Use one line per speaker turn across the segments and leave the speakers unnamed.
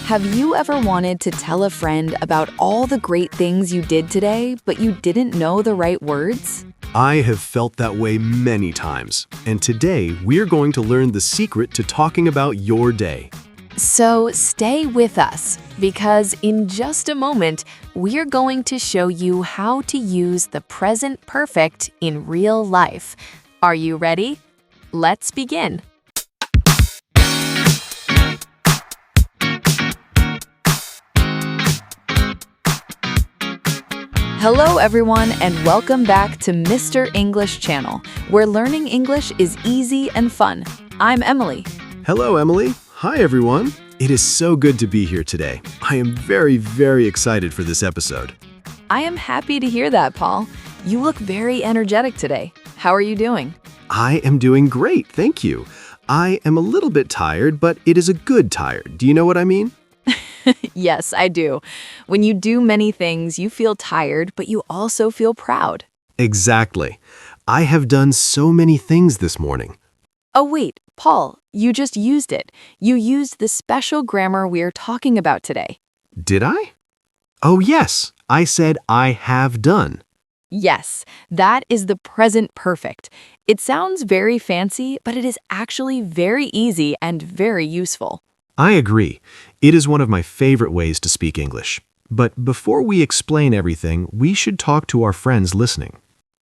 Have you ever wanted to tell a friend about all the great things you did today, but you didn't know the right words?
I have felt that way many times, and today we're going to learn the secret to talking about your day.
So stay with us, because in just a moment, we're going to show you how to use the present perfect in real life. Are you ready? Let's begin. Hello everyone, and welcome back to Mr. English Channel, where learning English is easy and fun. I'm Emily.
Hello, Emily. Hi, everyone. It is so good to be here today. I am very excited for this episode.
I am happy to hear that, Paul. You look very energetic today. How are you doing?
I am doing great, thank you. I am a little bit tired, but it is a good tired. Do you know what I mean?
Yes, I do. When you do many things, you feel tired, but you also feel proud.
Exactly. I have done so many things this morning.
Oh, wait, Paul, you just used it. You used the special grammar we're talking about today.
Did I? Oh, yes. I said I have done.
Yes, that is the present perfect. It sounds very fancy, but it is actually very easy and very useful.
I agree. It is one of my favorite ways to speak English. But before we explain everything, we should talk to our friends listening.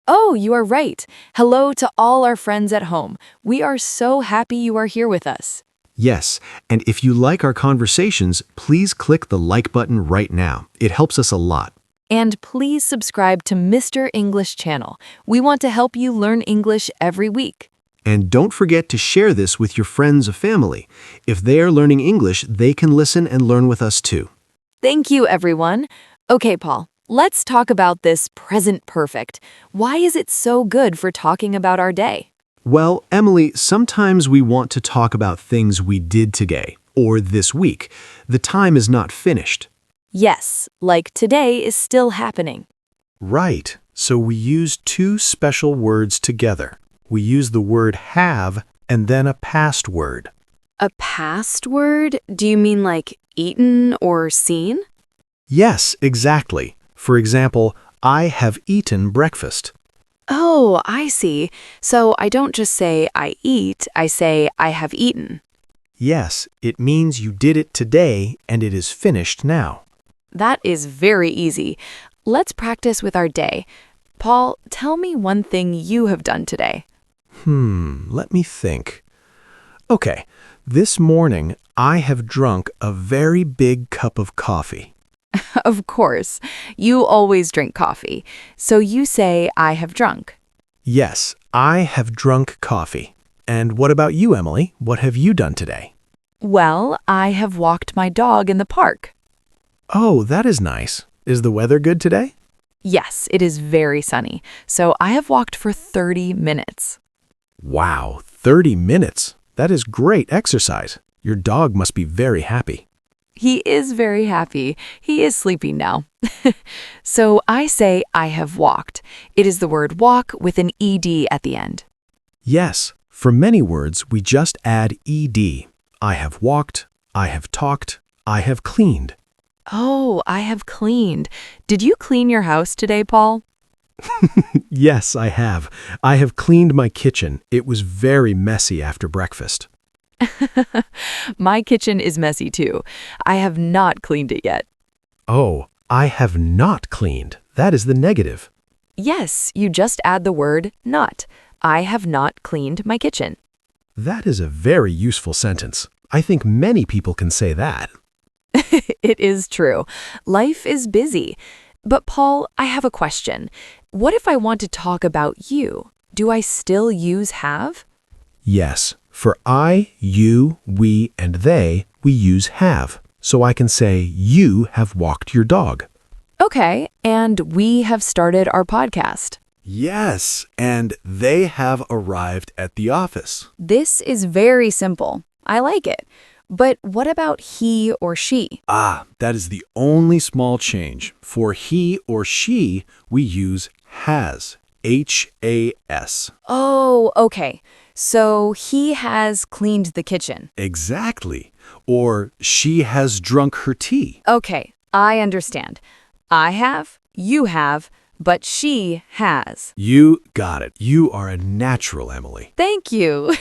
Oh, you are right. Hello to all our friends at home. We are so happy you are here with us.
Yes, and if you like our conversations, please click the like button right now. It helps us a lot.
And please subscribe to Mr. English Channel. We want to help you learn English every week.
And don't forget to share this with your friends or family. If they are learning English, they can listen and learn with us too.
Thank you, everyone. Okay, Paul, let's talk about this present perfect. Why is it so good for talking about our day?
Well, Emily, sometimes we want to talk about things we did today or this week. The time is not finished.
Yes, like today is still happening.
Right. So we use two special words together. We use the word have and then a past word.
A past word? Do you mean like eaten or seen?
Yes, exactly. For example, I have eaten breakfast.
Oh, I see. So I don't just say I eat, I say I have eaten.
Yes, it means you did it today and it is finished now.
That is very easy. Let's practice with our day. Paul, tell me one thing you have done today.
Let me think. Okay, this morning I have drunk a very big cup of coffee.
Of course, you always drink coffee. So you say I have drunk.
Yes, I have drunk coffee. And what about you, Emily? What have you done today?
Well, I have walked my dog in the park.
Oh, that is nice. Is the weather good today?
Yes, it is very sunny. So I have walked for 30 minutes.
Wow, 30 minutes. That is great exercise. Your dog must be very happy.
He is very happy. He is sleeping now. So I say I have walked. It is the word walk with an ed at the end.
Yes, for many words, we just add ed. I have walked, I have talked, I have cleaned.
Oh, I have cleaned. Did you clean your house today, Paul?
Yes, I have. I have cleaned my kitchen. It was very messy after breakfast.
My kitchen is messy too. I have not cleaned it yet.
Oh, I have not cleaned. That is the negative.
Yes, you just add the word not. I have not cleaned my kitchen.
That is a very useful sentence. I think many people can say that.
It is true. Life is busy. But Paul, I have a question. What if I want to talk about you? Do I still use have?
Yes, for I, you, we, and they, we use have. So I can say, you have walked your dog.
Okay, and we have started our podcast.
Yes, and they have arrived at the office.
This is very simple. I like it. But what about he or she?
That is the only small change. For he or she, we use has, H-A-S.
Oh, okay. So he has cleaned the kitchen.
Exactly. Or she has drunk her tea.
Okay, I understand. I have, you have, but she has.
You got it. You are a natural, Emily.
Thank you.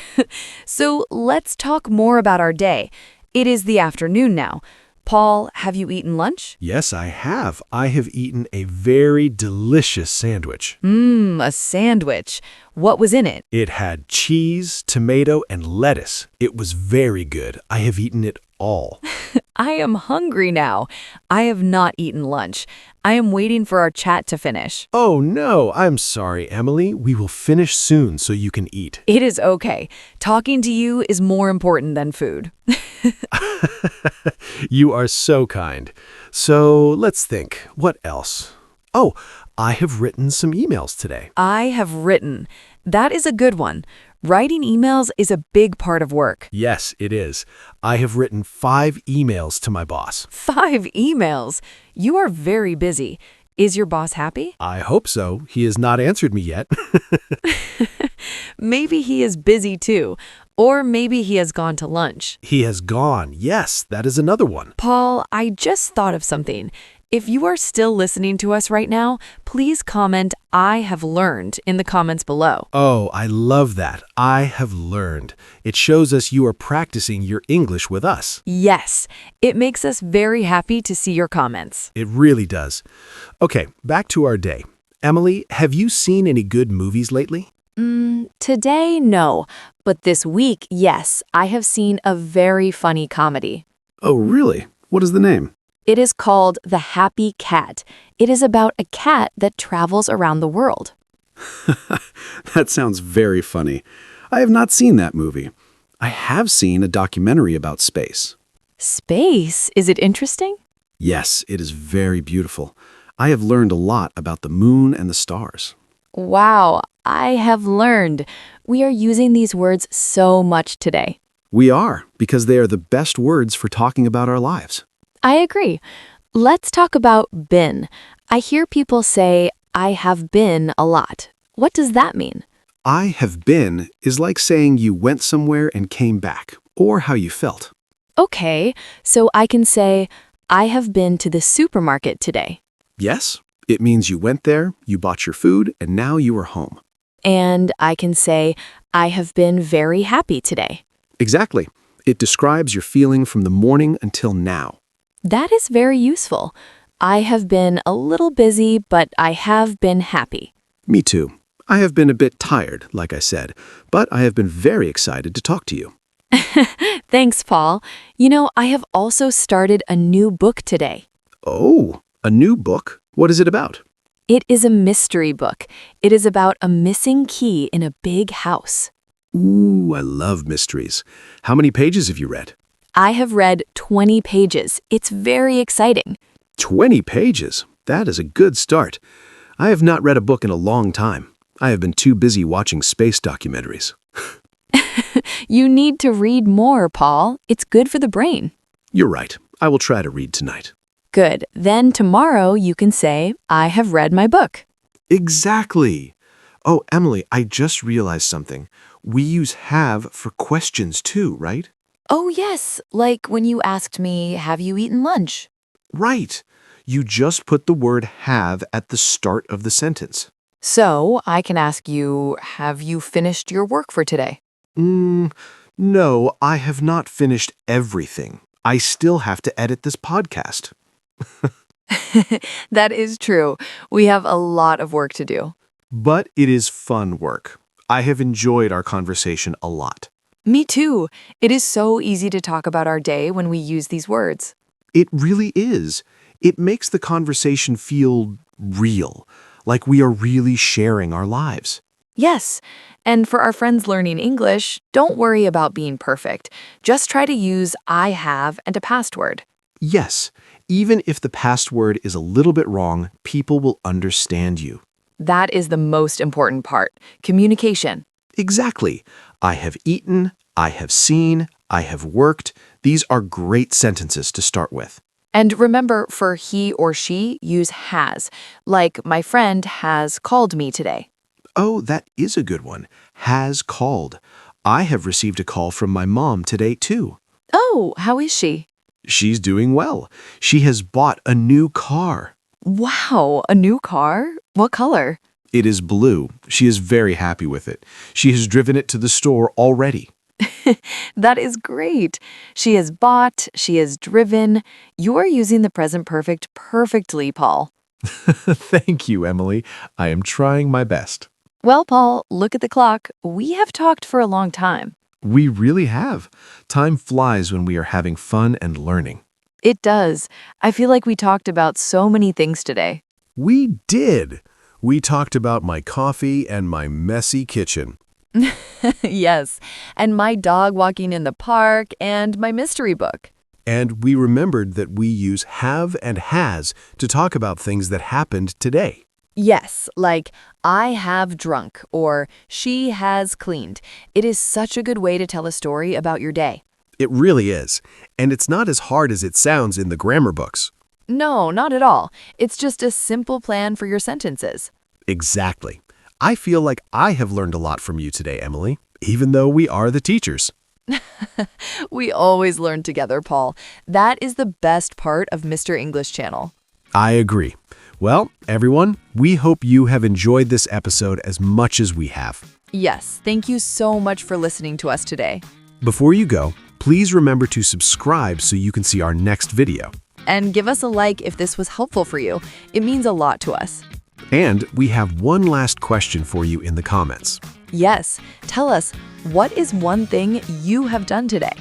So let's talk more about our day. It is the afternoon now. Paul, have you eaten lunch?
Yes, I have. I have eaten a very delicious sandwich.
A sandwich. What was in it?
It had cheese, tomato, and lettuce. It was very good. I have eaten it all.
I am hungry now. I have not eaten lunch. I am waiting for our chat to finish.
Oh no, I'm sorry, Emily. We will finish soon so you can eat.
It is okay. Talking to you is more important than food.
You are so kind. So let's think. What else? Oh, I have written some emails today.
I have written. That is a good one. Writing emails is a big part of work.
Yes, it is. I have written 5 emails to my boss.
5 emails. You are very busy. Is your boss happy?
I hope so. He has not answered me yet.
Maybe he is busy too. Or maybe he has gone to lunch.
He has gone. Yes, that is another one.
Paul, I just thought of something. If you are still listening to us right now, please comment "I have learned" in the comments below.
Oh, I love that. I have learned. It shows us you are practicing your English with us.
Yes, it makes us very happy to see your comments.
It really does. Okay, back to our day. Emily, have you seen any good movies lately?
Today, no. But this week, yes, I have seen a very funny comedy.
Oh, really? What is the name?
It is called The Happy Cat. It is about a cat that travels around the world.
That sounds very funny. I have not seen that movie. I have seen a documentary about space.
Space? Is it interesting?
Yes, it is very beautiful. I have learned a lot about the moon and the stars.
Wow, I have learned. We are using these words so much today.
We are, because they are the best words for talking about our lives.
I agree. Let's talk about been. I hear people say, "I have been" a lot. What does that mean?
I have been is like saying you went somewhere and came back, or how you felt.
Okay, so I can say, "I have been to the supermarket today."
Yes, it means you went there, you bought your food, and now you are home.
And I can say, "I have been very happy today."
Exactly. It describes your feeling from the morning until now.
That is very useful. I have been a little busy, but I have been happy.
Me too. I have been a bit tired, like I said, but I have been very excited to talk to you.
Thanks, Paul. You know, I have also started a new book today.
Oh, a new book? What is it about?
It is a mystery book. It is about a missing key in a big house.
Ooh, I love mysteries. How many pages have you read?
I have read 20 pages. It's very exciting.
20 pages? That is a good start. I have not read a book in a long time. I have been too busy watching space documentaries.
You need to read more, Paul. It's good for the brain.
You're right. I will try to read tonight.
Good. Then tomorrow you can say, "I have read my book."
Exactly. Oh, Emily, I just realized something. We use have for questions too, right?
Oh, yes. Like when you asked me, "Have you eaten lunch?"
Right. You just put the word have at the start of the sentence.
So I can ask you, "Have you finished your work for today?"
No, I have not finished everything. I still have to edit this podcast.
That is true. We have a lot of work to do.
But it is fun work. I have enjoyed our conversation a lot.
Me too. It is so easy to talk about our day when we use these words.
It really is. It makes the conversation feel real, like we are really sharing our lives.
Yes. And for our friends learning English, don't worry about being perfect. Just try to use "I have" and a past word.
Yes, even if the past word is a little bit wrong, people will understand you.
That is the most important part. Communication.
Exactly. I have eaten, I have seen, I have worked. These are great sentences to start with.
And remember, for he or she, use has. Like, "My friend has called me today."
Oh, that is a good one. Has called.
I have received a call from my mom today, too.
Oh, how is she?
She's doing well. She has bought a new car.
Wow, a new car? What color?
It is blue. She is very happy with it. She has driven it to the store already.
That is great. She has bought, she has driven. You are using the present perfect perfectly, Paul.
Thank you, Emily. I am trying my best.
Well, Paul, look at the clock. We have talked for a long time.
We really have. Time flies when we are having fun and learning.
It does. I feel like we talked about so many things today.
We did. We talked about my coffee and my messy kitchen.
Yes, and my dog walking in the park and my mystery book.
And we remembered that we use have and has to talk about things that happened today.
Yes, like I have drunk or she has cleaned. It is such a good way to tell a story about your day.
It really is. And it's not as hard as it sounds in the grammar books.
No, not at all. It's just a simple plan for your sentences.
Exactly. I feel like I have learned a lot from you today, Emily, even though we are the teachers.
We always learn together, Paul. That is the best part of Mr. English Channel.
I agree. Well, everyone, we hope you have enjoyed this episode as much as we have.
Yes, thank you so much for listening to us today.
Before you go, please remember to subscribe so you can see our next video.
And give us a like if this was helpful for you. It means a lot to us.
And we have one last question for you in the comments.
Yes, tell us, what is one thing you have done today?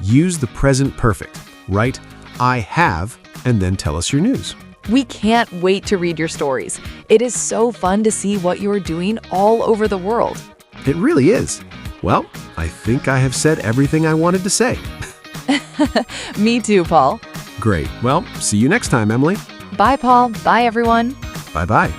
Use the present perfect. Write, I have, and then tell us your news.
We can't wait to read your stories. It is so fun to see what you are doing all over the world.
It really is. Well, I think I have said everything I wanted to say.
Me too, Paul.
Great. Well, see you next time, Emily.
Bye, Paul. Bye, everyone.
Bye-bye.